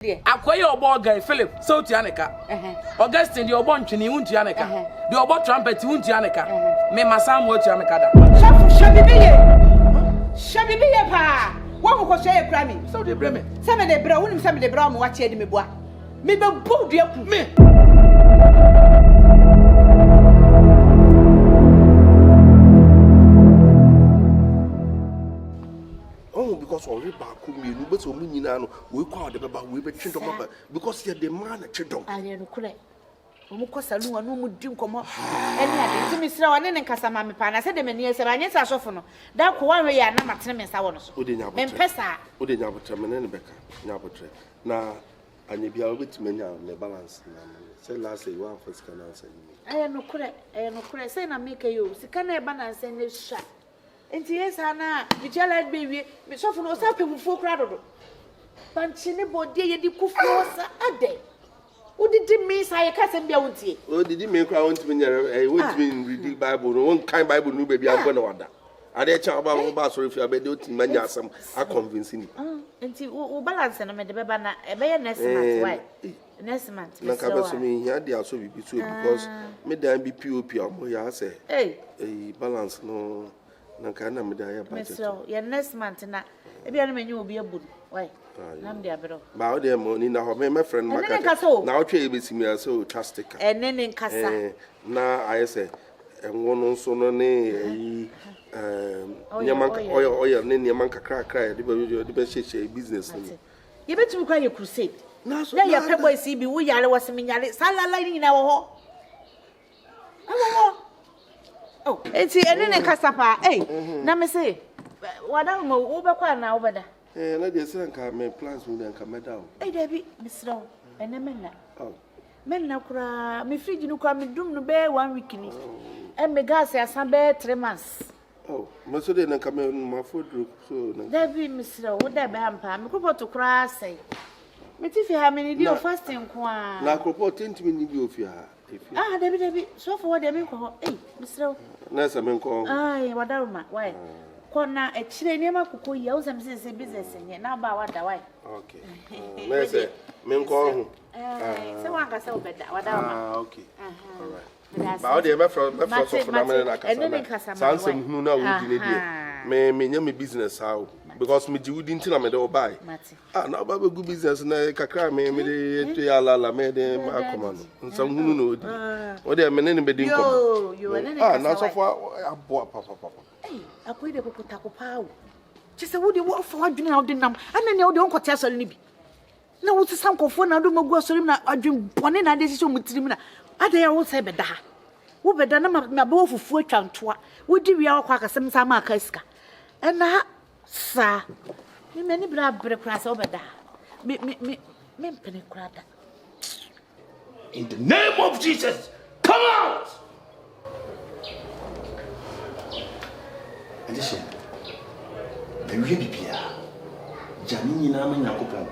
Akoye obo guy Philip so tianeka. Augustine the obo ntwene huntianeka. The obo trumpet huntianeka. Me masam wo tianeka da. Shabibiye pa. Wo mo ko hye kura mi. So de breme. Se me de bra, wonim se me de bra mo wache de me boa. Me be bu du aku. Me. Because already back me, you but so many now we call the baba we be chin because you're the man at chidom. I no kure. Omo ko salu anu mu di nkomo. Eni ade ti misira woni ne nkasa ma me pa na se de mani ese ba nye sa sofo no. Da ko wan we ya na matene me sa wo no so. O de nya me mpesa. O de nya botre me ne beka. Nya botre. Na anya bia obetime nya ne balance na. Say last say one first can answer you. No kure. Say na make you. Sika na e ba na say ne sha. Enti yesa na Michela baby me sofo no sa pemufu kra dodo panchi ne body ye di kufu sa ade udidi me sa ye kasem bia wontie o didi me kra wontimi nyere wontimi read bible no won kan bible no baby am na wada ade cha ba sorry fi abede otimi anya asem a convince ni enti o balance no me de beba na e be ye next month why next month na ka be so me hia de aso bibi so because me dan bi pop am ya say balance no Nankana Medaya budget. So, your next month na ebi anu menyu obi abu. Why? Nam de abero. Ba o de money na ho my friend Maka. Na o twa ebesi mi so trustica. Enene nkasa. Na aye say enwo no so no ne nyaman oya ne nyaman kakra de be hye business ni. Ye betum kwa ye crusade. Na so. Na ye pebo isi bi wo yare wo se menyare. Salala ni na wo ho. Awo. Oh, enti enene kasapa na me say wada mo wo be kwa na wo beda na de say nka me plans mu nka meda o David misro menna menna kura me fridge no kwa me dum no be 1 week ni me gas asan be 3 months me so de nka me ma food so na David misro wo da be ampa me kopoto kura sai me ti fi ha me ni di o fasting kwa na kopoto ntimi ni bi o fi ha David so for dem ko misro na sa men ko wadaruma why kona e chire niam akoko yi awusam se business nye na ba wada why okay na say men ko hu se wan ka se obeda wadaruma okay all right ba o de me from so na me na kasa sansem hunu na wudi ne die me nya me business how because me ji wudi ntina me de obai na ba be gu business na kakra me de to ya la me de akoma no nsam hunu no odi o de me ne be di nkom na so for abo papa akoy de kokota ko paawo chese wudi wo fa wadwene na wodi nam ana ne wodi onkote asori ni bi na wo tsam kofo na do magu asori na adwen bone na de sisi omutirim na ada ya wo se beda ha wo beda na ma ba wo fufu atwantoa wodi wi akwa akasem sa ma akaska na sa me mani bra bre kra sa obeda me mpene kra da in the name of Jesus come out addition the we bibia jani nyina ma nyakopon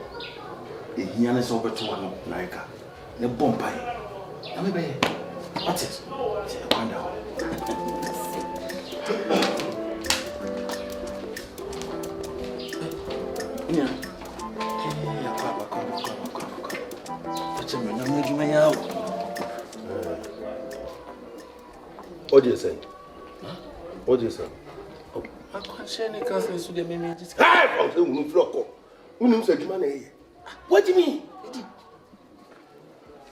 ehia ne so beto ano naika ne bompai na me be what is wonder yeah come acha me na me juma yawo what do you say what do you say I can't share any cousin so they may just hey from the floko unum say juma na ye what do you mean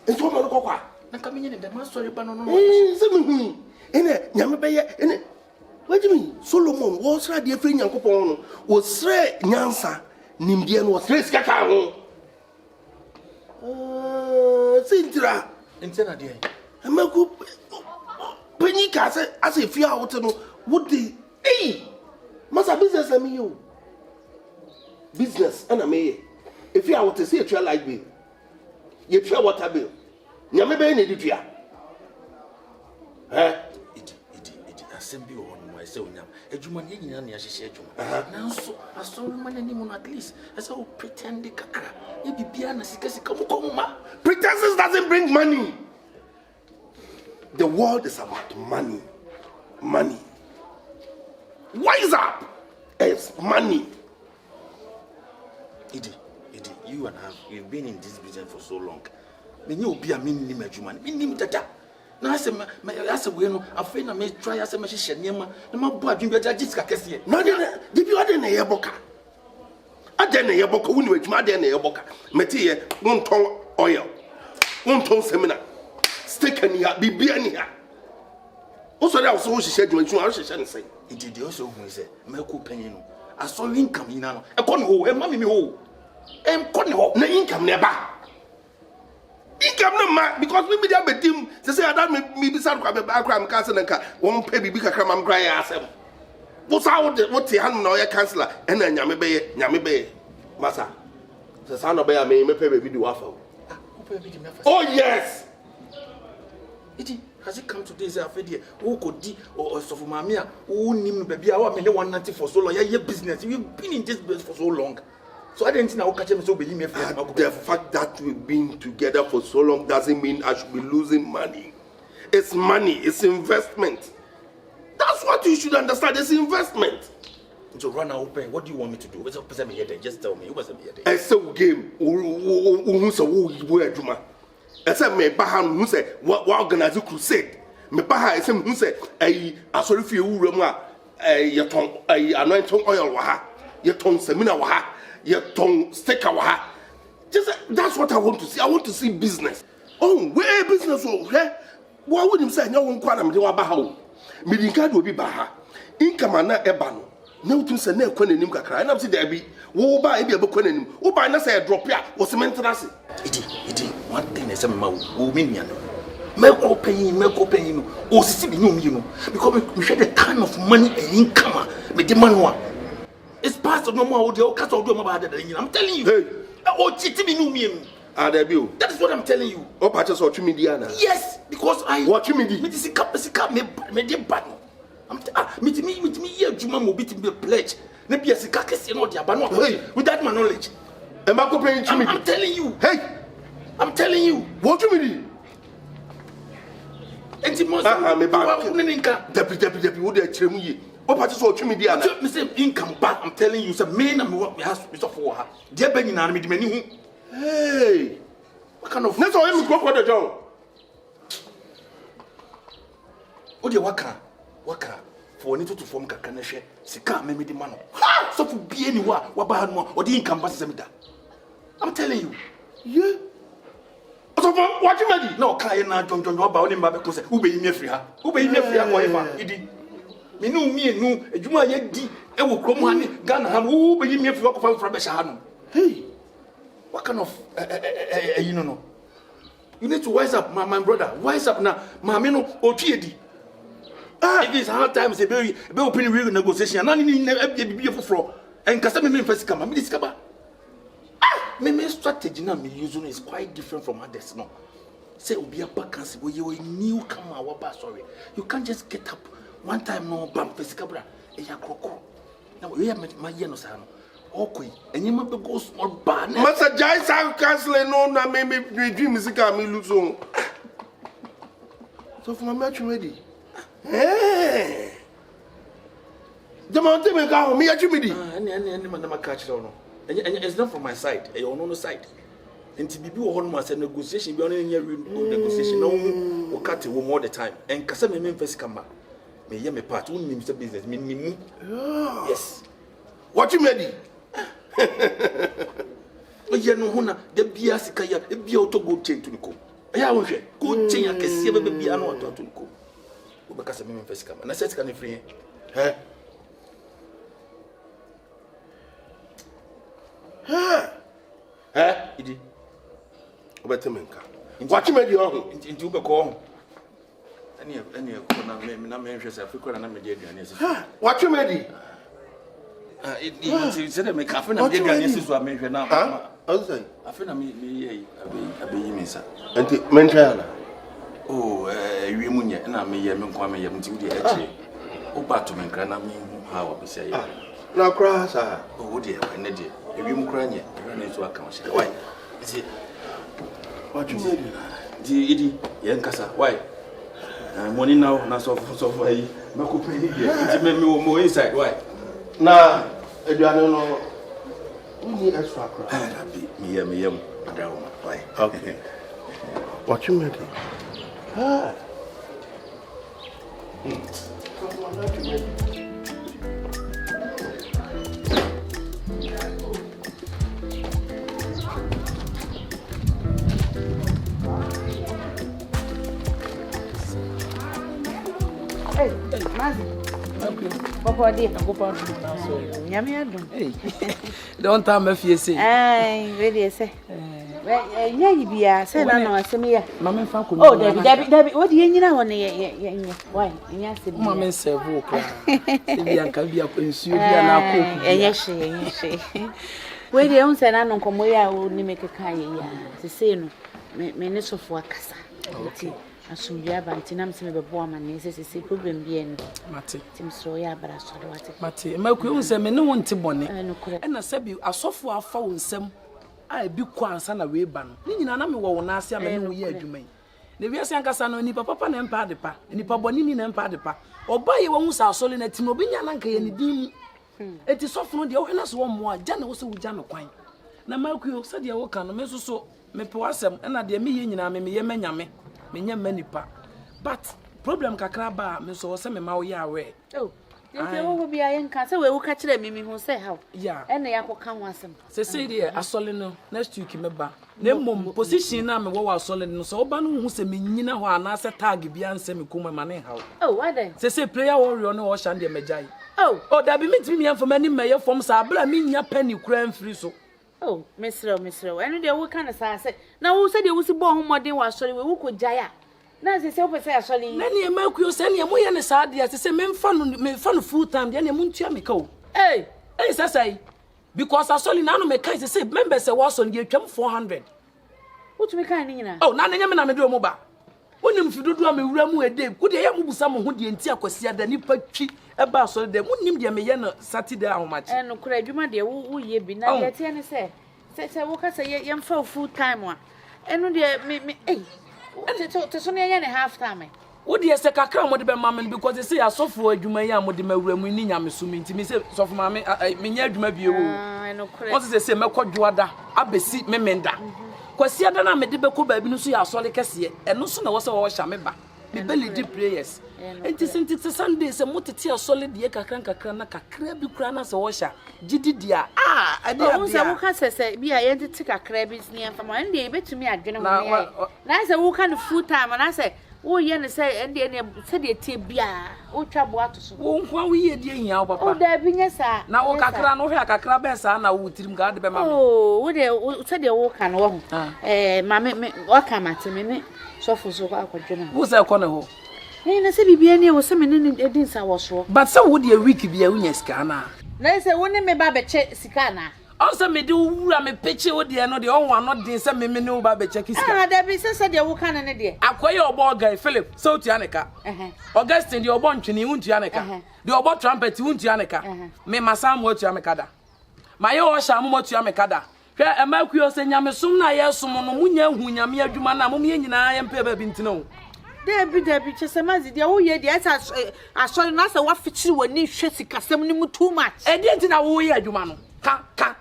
it's what man kokwa na kamenye ne dem sorry ba no say me ene nyame be ye ene what do you mean Solomon was ra de free nyankopon no was sre nyansa nimdie no was sre skaka ho Sintra intena de amaku panika say as if you out no what the masa business am you business ana me if you out say you like me you try water bill nyame be na ditua it asem bi won mo say onyam adwuma ne nyina na yahye adwuma nanso asoro man ani mo at least as I pretend kakra e bibia na sika mo ma pretenses doesn't bring money. The world is about money. Wise up. It's money. Idi you and you've been in this business for so long. Me you be a minimum adwuma. Minimum dada. Na ase we no afei na me try ase me hye niam na ma bo adwun bi agye sika kese. No de bi ade na yeboka. Ade na yeboka woni adwuma ade na yeboka. Meti ye wonton oil. Wonton seminar. Steak ani ha bibia ani ha. Also there also hye adwuma tun a hye ne sai. It dey also hu say me ko panyin no. Aso income ina no. E ko ne ho, e ma me ho. E ko ne ho. Na income ne ba. Income no ma because we be there betim say that me be sad kwa be akra me cancel nka won pay bibi kakra mam kra ya asem. Wo sa wo te han na o ya canceller e na nyame be masa. Say sa no be ya me pay baby di wafa. Oh yes. Has it come to this affair? Who could di or so for mamia? Who nim baby? I want me 190 for so long. Yeah, business. We've been in this business for so long. So I didn't know catch me so believe me. The fact that we've been together for so long doesn't mean I should be losing money. It's money. It's investment. That's what you should understand. It's investment. So run out open. What do you want me to do? What's up? Just tell me. What's up here? I say game. Who say who adwuma? I say me baha who say what organize crusade. Me baha I say who say Asare fi ewura mu a yeton anointing oil wa ha. Yeton seminar wa ha. Yeton sticker wa ha. Just that's what I want to see. I want to see business. Oh, where business oh, eh? Why would him say no one kwa na me wa baha o. Me din ka do bi baha. Income na eba no. Na utum se na ekwa nanim kakra. Na say there be wo ba e bi ebekwa nanim. Wo ba na say drop ya wo cement na se. Idi one thing is ma wo me nua no. Make open o sisi bi nyum you know because we share the kind of money and income me the man it's past no more audio cast audio ma ba da I'm telling you. Hey, o chiti bi nyum you. There be o. That is what I'm telling you. O pa just watch me dia na. Yes, because I watch me di. Me this sika me dey bad. I'm me here juma mo bit me pledge. Na be sika kese no dia ba no without my knowledge. Am I paying Chimidi? I'm telling you. Hey, I'm telling you. What you mean? Enti mo me ba ninka. Deputy wo dey chrem yi. O pa so Chimidi ana. Me say income back. I'm telling you say me na me has so for her. Dey ba nyina me de mani hu. Hey. What kind of? Next time me go the John. O dey waka. For need to form kakra na hwe. Sika me de ma no. Ha! So for be anywhere wa ba no o dey income ba se me da. I'm telling you. Yeah. So what you mean? No, kai na John ba oni mba be ko se wo be yi free ha. Wo be yi free ha ko efa. Idi. Me no adwuma ye di e wo krom ha ni Ghana ha wo be yi free ko fa fra be sha ha no. Hey. What kind of you know? You need to wise up, my brother. Wise up now. Mama no otuedi. It is hard times a very open real negotiation. And I need be for and customer me first come. Me discover. My strategy now me using is quite different from others. No, say obi a vacancy where you a newcomer. Sorry, you can't just get up one time. No, bam, first cabra. Eya kroko. Now we have my year no sano. Okay, and you might go small bar. Master Jai San canceling no na me dream music me lose on. So for my match ready. Hey. The mountain me go me Chimidi. Any man na catch no. And it's not from my side. Your own side. And to be on my negotiation, be on any negotiation. No, we cut it all the time. And Casa me first come back. Me hear me part. Who names the business? Me. Yes. What you made? Yeah, no, Hona. The beer sikaya. The beer auto go chain to the co. I won't share. Go chain. I can see a baby. I know what to go. Because me first come. And I said, can you free? Huh? Idi. Obetemenka. What you made you on? Into be call. Any ko na me hwe se Africa na me dey aduane ase. What you made? It said me cafe na dey aduane ase so a me hwe na. Outside. Afi na me yi abeyi me sa. Enti mentra na. Oh, wi munye na me ye me nkwa me ye mti wudi eche. O ba to me nkra na me hu ha wa be say. Na kra sa. Oh, wudi e ne dey. Ewi mu kra nye. Na so aka o she. Why? Is it what you made? Idi ye nkasa. Why? Money now na so ayi. Mako pay here. It me inside. Why? Na aduane no need extra crap. Me, why? Okay. What you ready? Ah. Come on, not you ready. Hey, Mazi. Okay. Papa dear. I go back to now so. Nyame adom. Hey. Don't tell me if you say. Ai, ready say. Yeah, you be a say na no asem ya. Mama fa ko. Oh, David, what do you nyina ho ne why? Nya asem. Mama say wo kra. Se bi anka bi akwansuo bi na akọ. Enye hye. We dey on say na no nkomo ya o ni mekeka ye ya. Se say no me ne sofo akasa. Okay. Asumdua bantinam se me bebo amane se problem bi en Mate tim so ya bara so do wate Mate maku hu se me ne wonte bone na sabi asofo afa wonsam a bi kwansa na we ba no ni nyina na me wo wona ase amane wo ye adwuma yi na wi ase ankasa no nipa papa na empa de pa nipa bone ni na empa de pa obaye wo hu sa asole na tim obi nya na nka ye ne din eti sofo no de wo hena so wo mo agya na wo se wo gya no kwan na maku se de wo kan no me so me pe wasem na de me ye nyina me ye manyame menya manipa but problem kakra ba me so se me ma wo ya we oh ye wo bi ayen ka se we wo ka kire me hu se how yeah ene yakoka ho asem se de asole no next week me ba na mom position na me wo asole no so oba no hu se me nyina ho ana se tag bi anse me kuma ma ne how oh what then se player warrior no wo shan de megai oh da bi mitimi me amfa mani me ye form sa abra me nya penny kura mfiri so oh mesro enu de wo kana sa se na wo se de wo si bo ho modern wa sori we wo ko jaya na se wo pese asori na ne makuyo se ne mo ye ne sa de se me mfa no full time de ne mo ntua me ka o hey say because asoli na no me kai se members se was on ye twam 400 what me kan ni nyina oh na nya me na me do mo ba wonim fidodo a me wura mu ede ku de ye mo busa mo ho de nti akwasi ada ni patwi e ba asoli de wonim de me ye no Saturday ahomachi no kura adwuma de wo ye bi na ye tie ne se wo ka se ye mfa full time a enu de me eh to so ne ye ne half time wo de se kakra mo de be mama because they say asofo adwuma yi a mo de mawura mu ni nyame so mi nti me se sofo mama me nya adwuma bi ewo no kura wo se mekodwoada abesi memenda kwasi ada na me de be ko ba bi no so ya asole kese eno so na wo se wo hya me ba me belly di prayers enti sinti Sunday se motete asole de kakra na kakra bi kura na se wo hya gididia ade abia wo se wo ka se bi a ye de kakra bi ni amfa ma ende betumi adwene ho na se wo ka no full time na se wo ye ne se ende ne se de tie bia wo twa bo ato so wo nkwa wo ye de hia wo papa o da bi nya sa na wo kakra no hwe kakra be sa na wo tirim ga de be mama oh wo de se de wo ka no wo ma me wo ka mate me ne sofo so kwa akwadwena wo se ko ne ho na se bibia ne wo se me ne edin sa wo so but se wo de week bia wo nya sika na se wo ne me ba be che sika na also me do wura me peche wo de no de on wa no de se me ne wo ba be check sika da bi se de wo ka ne de akoye obo guy Philip so tianeka Augustine de obo ntwene hu tianeka de obo trumpet hu tianeka me masam wo tianeka da maye wo sha mo tianeka da hwe emakuyo se nyame sum na ye sum no munya hu nyame adwuma na mo ye nyina ye mpe ba bi ntino Debi chesemazi dia wo ye dia asori na se wa fichiri woni hwe sikasem ni mu too much di ntina wo ye adwuma no ka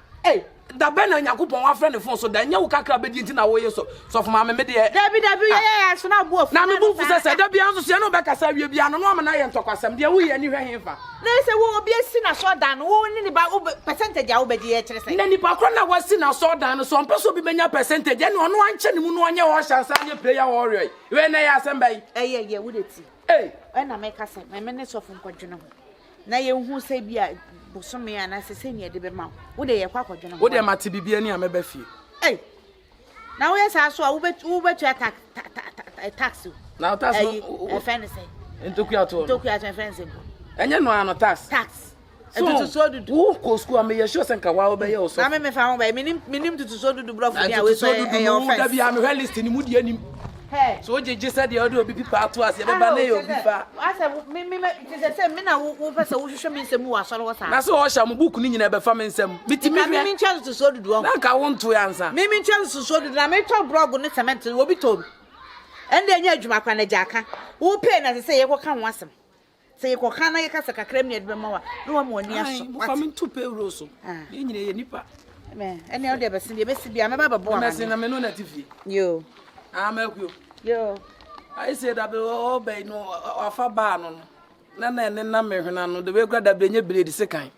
da be na yakopon wa frɛ ne fon so da nya wo kakra be di ntina wo ye so for ma me de Debi ye so na bo afu na me bu fu se da bia nso se no be kasa wie bia no ma na ye ntokwasem de wo ye ni hwe henfa na se wo obi asi na so dan wo ni ba percentage a wo be di ye kire se na ni pa kro na wasi na so dan so mpe so bi menya percentage ne ono anche ni mu no onye wo hyansa nye player warrior we na ya asem bai ye wo de ti na me kasa me ne so fu nkwadwene ho na ye hu se bia bosome ana se ne de be ma wo de ye kwa akwadwene ho wo de mate bibia ni ameba fie na wo ye sa so a wo be tax na tax no offense entoku ato offense enye no ano tax tutu so dudu wo ko school am ye sure senka wa wo be ye o so na me fa ho ba minim tutu so dudu bro for dia we so offense da bia me list ni mu die nim so jeje said the other obi pipa ato ase be ba na ye obi fa ase me se me na wo pese wo hwehwe me nsem wo asoro wo sa na so wo hya mo book ni nyina be fa me nsem bitimi hwe me ncha tutu so dudu na ka wo nto ya nsa me ncha tutu so dudu na me to blog ne cement wo bi to ende anya adwuma kwa na jaka wo pay na se ye koka ho asem se ye koka na ye kasa kakra me de be ma wa no wa mo ni aso wo fa me to pay ro so ye nyina ye nipa Me, any other person, you best be a member of I say, I'm not Dufie. You. I'm help you. Yo. I said, I will obey no of a barn. None and number, the way God have been able to second.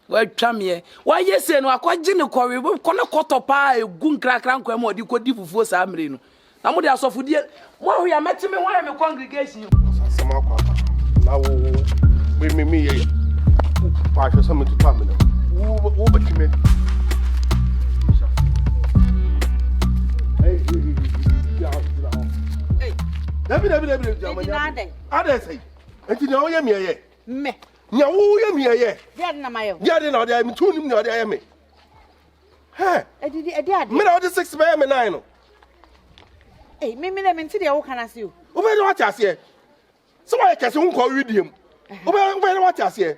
Well, come here. Why, yes, and I quite general quarry, we'll call a quarter pie, goon crack, uncle, what you could do for Samrino. I'm with us of dear. Why we are met me, why am a congregation? Now, with me, I shall summon to come. Who but you made? Hey, I say, and you know, me, Me. No, me, Dead na mayo. yeah, then I'm tuning the other me. Hey, I did a dad. me out the 6 by 9. Hey, me, them into the old can I see you. Over what I say. So I can soon call with him. Over what I say.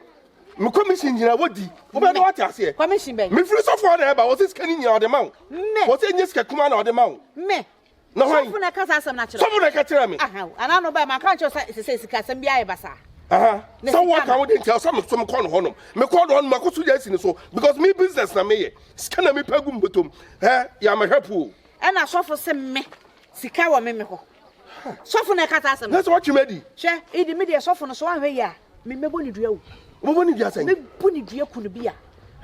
My commission, you know what? Over what I say. Commission bank. Me free so far there, but was this canning out the mount? Me. What's in this come out of the mount? Me. No, Someone I can't some natural. someone can tell me. And I know by my conscience says it can be a bassa. So what I wouldn't tell some call honor. Me call on my yes in so because me business na me. Scan me pegum butum. Ya me helpful. And I saw for some me. Sikawa me ho. So for na kata some. That's what you made. She, e di media so for no so anwe ya. Me boni dua wo. What when you say? Me boni dua kunu bia.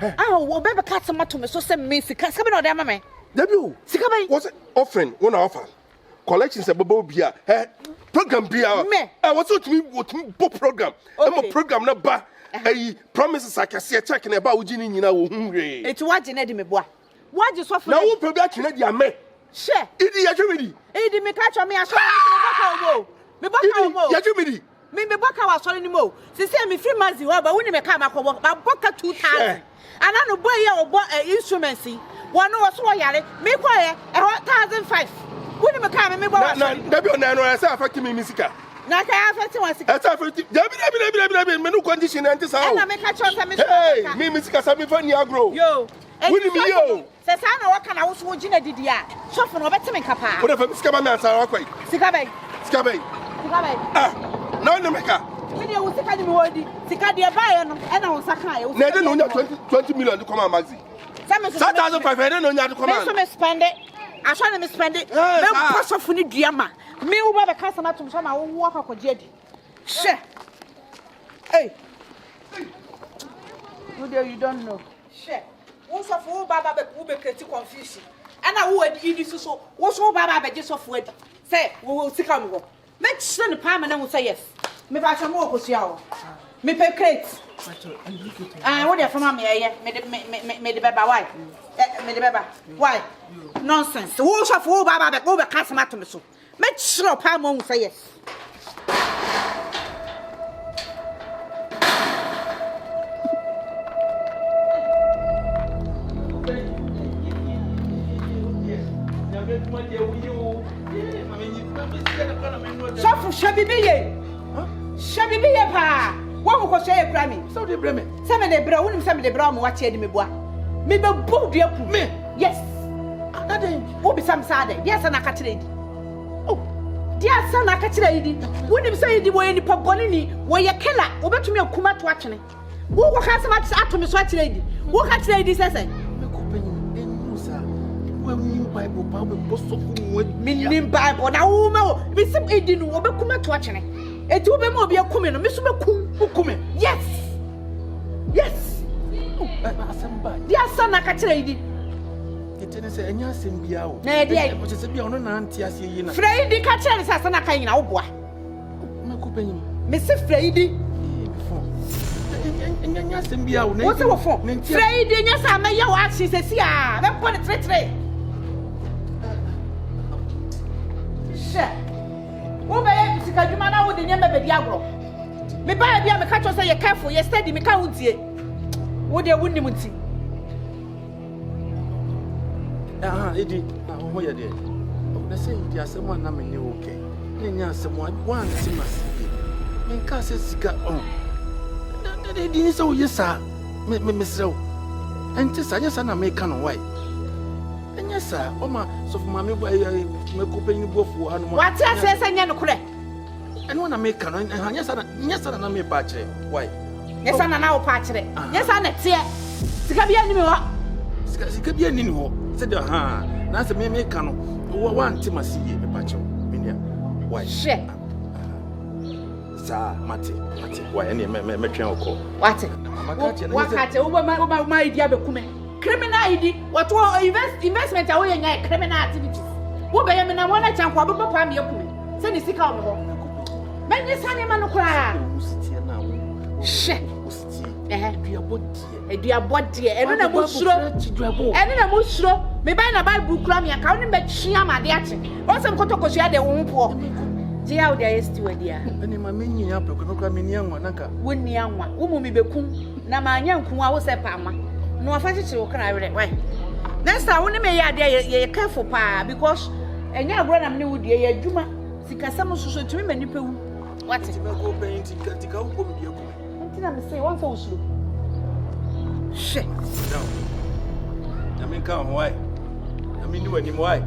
Ah, wo be kat some to me so say me sika. Sika be na o me. Debut. Sika be. What's offering one offer? Collections a bubble beer. Program beer. What's what me book program? I'm a program na ba. Promises I can see a check in about Ujini Nina hungry. It's what you need me boy. What you so for? Now who probably can me? Share. Idi Yajumidi. Idi me catch me as well. Me baka wo. Yajumidi. Me baka wa sorry ni mo. Se say me free manzi wa ba woni me ka makowo. Ba boka 2000. Ana no boy ya obo instruments yi. Wono wo so yare. Me kwaye 1005. Woni me ka me bo. Na Debi ona no say affect me misika. Na ka affect one sika. Esa affect. Debi me no condition anti sa. Na me catch us me. Hey, me misika sa me fa ni agro. Yo. Woni me yo. Se sa na waka na wo so gina didi a. So for no betime kapa. Wo da fa misika ba me ansara akwai. Sika bay. Sika bay. Sika bay. No no meka. Me dey wo sika ni me wodi. Sika dey buy no e na wo saka e. Na dey no nya 20 million to come on Maxi. 7,500 no nya to come on. Me so me spend it. I saw me spend it. Me pass off ni duama. Me wo ba be customer to so ma wo wo akwaje adi. She. Hey. Who there you don't know. She. Wo so for baba be wo be create confusion. Ana wo adi idi so wo so baba be je so for adi. Say wo sika me go. Make sure the palm and say yes. Me ba so mo okosua o. Me pe crate. What there from me here? Me the baba why? Me the baba. Why? Nonsense. Wo so for baba be go be customer to me so. Make sure palm mo say yes. Sofu shabibiye. Shabibiye pa. Wo mo ko shey ekura mi. So dey breme. Se me dey bra, wonim se me dey bra mo wa che di me boa. Me be bu dua ku. Me. Yes. Aden. Wo bi sam sa de. Dia sa na ka kire di. Oh. Dia sa na ka kire di. Wonim se di wo ni pa boni ni, wo ye kela, wo betumi akuma to atwene. Wo ko ka se ma atumi so akire di. Wo ka kire di se se. Me ko penyin enu sa. Wo ni Bible pa wo bo so fu wo. Me ni Bible na wo ma wo. Me sim edi no wo be kuma to atwene. Eti wo be ma obi akume no, me so be kum. Ukume. Yes. Yes. Asamba. Dia sa na ka kire di. Kitene se enya asem bia o. Na dia. Ko se bia ono na anti ase yi na. Freidi ka kire ni sa na ka nyina wo boa. Me ko penyin. Me se Freidi. Enya asem bia o. Wo se wo fo. Freidi nya sa me ya wa achi sesi a. Be ko ni tretre. She. Wo be ye sika dwuma na wo de nya be di agro. Me ba bia me ka cho say you careful, you steady me ka huntie. Wo de wunnim nti. Edi, ho ye de. Na say di asem na me ne okay. Nya asem wan ti masibi. Me ka se sika on. Edi ni so ye sa. Me srew. Enti sa nya sa na me ka no why. Enya sa, o ma so for mama me ko penyi bofu anu mo. What ase se nya no kure. Eno na me ka no nya sa na me pa kire. Why? Nya sa na na wo pa kire. Nya sa na tie. Sika bia ni me wa. sika bia ni ho se de ha na se me ka no wo ante masiye me pacho menia why she sa mate why ene me twen okọ wate wakate wo ma idea be kume criminal ID what investment a wo yenya criminal activities wo be yemi na wona chankwa bo papa me kume se ni sika wo ho menye sane ma no kura she Eduabodie eno na mo suro me ba na Bible kura me aka woni be twia made ache o se mkotokosua de wo mpo je ya wo de steward ya ene ma menyi ya peko me kura me ni anwa naka woni anwa wo mu me bekum na ma anya nku a wo se pa ama no afa chichi wo kra were why next time woni me ya de ye careful pa because enya agro na me wudi ye adwuma sikasam soso tumi manipa wu what me go paint tika wo ko me die ku na me say one for usuru shit down I mean come why I mean you anymore why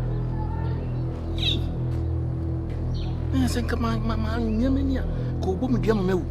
I say come on mama nyamenia ko bo me dua mama wu